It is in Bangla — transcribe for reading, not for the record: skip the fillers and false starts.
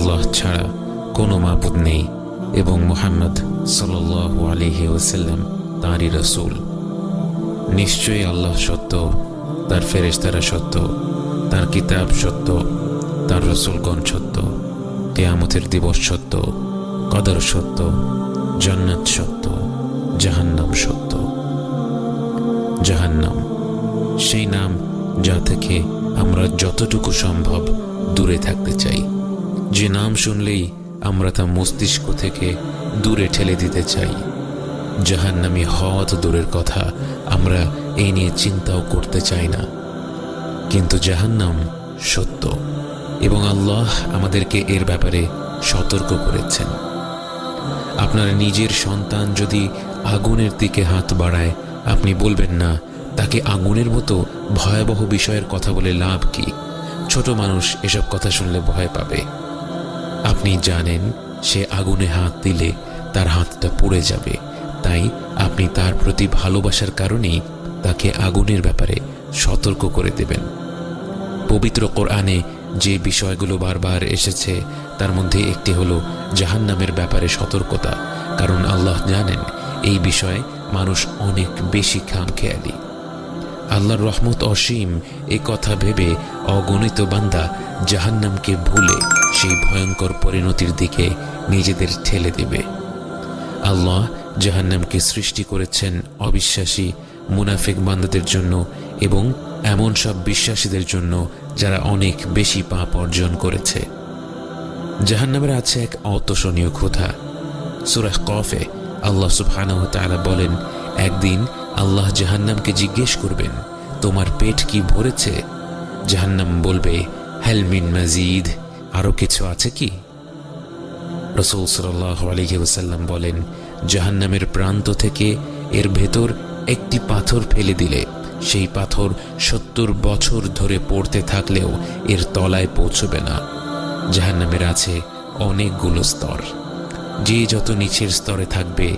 আল্লাহ ছাড়া কোনো মাবুদ নেই এবং মুহাম্মদ সাল্লাল্লাহু আলাইহি ওয়াসাল্লাম তাঁরই রাসূল। নিশ্চয়ই আল্লাহ সত্য, তার ফেরেশতারা সত্য, তার কিতাব সত্য, তার রাসূলগণ সত্য, কিয়ামতের দিবস সত্য, কদর সত্য, জান্নাত সত্য, জাহান্নাম সত্য। জাহান্নাম সেই নাম যা থেকে আমরা যতটুকু সম্ভব দূরে থাকতে চাই, যে নাম শুনলেই আমরা তা মস্তিষ্ক থেকে দূরে ঠেলে দিতে চাই। জাহান্নামী হওয়া তো দূরের কথা, আমরা এই নিয়ে চিন্তাও করতে চাই না। কিন্তু জাহান্নাম সত্য এবং আল্লাহ আমাদেরকে এর ব্যাপারে সতর্ক করেছেন। আপনার নিজের সন্তান যদি আগুনের দিকে হাত বাড়ায়, আপনি বলবেন না তাকে আগুনের মতো ভয়াবহ বিষয়ের কথা বলে লাভ কি? ছোট মানুষ এসব কথা শুনলে ভয় পাবে। আপনি জানেন সে আগুনে হাত দিলে তার হাতটা পুড়ে যাবে, তাই আপনি তার প্রতি ভালোবাসার কারণেই তাকে আগুনের ব্যাপারে সতর্ক করে দেবেন। পবিত্র কোরআনে যে বিষয়গুলো বারবার এসেছে তার মধ্যে একটি হলো জাহান্নামের ব্যাপারে সতর্কতা, কারণ আল্লাহ জানেন এই বিষয়ে মানুষ অনেক বেশি খামখেয়ালি। আল্লাহর রহমত অসীম, এ কথা ভেবে অগণিত বান্দা জাহান্নামকে ভুলে সেই ভয়ঙ্কর পরিণতির দিকে নিজেদের ঠেলে দেবে। আল্লাহ জাহান্নামকে সৃষ্টি করেছেন অবিশ্বাসী মুনাফিক বান্দাদের জন্য এবং এমন সব বিশ্বাসীদের জন্য যারা অনেক বেশি পাপ অর্জন করেছে। জাহান্নামের আছে এক অতোষণীয় ক্ষুধা। সূরা কফে আল্লাহ সুবহানাহু ওয়া তাআলা বলেন, একদিন আল্লাহ জাহান্নামকে জিজ্ঞেস করবেন, তোমার পেট কি ভরেছে? জাহান্নাম বলবে, হাল মিন মাজিদ, আরো কিছু আছে কি? রাসূল সাল্লাল্লাহু আলাইহি ওয়াসাল্লাম বলেন, জাহান্নামের প্রান্ত থেকে এর ভেতর একটি পাথর ফেলে দিলে সেই পাথর 70 বছর ধরে পড়তে থাকলেও এর তলায় পৌঁছবে না। জাহান্নামের আছে অনেকগুলো স্তর, যে যত নিচের স্তরে থাকবে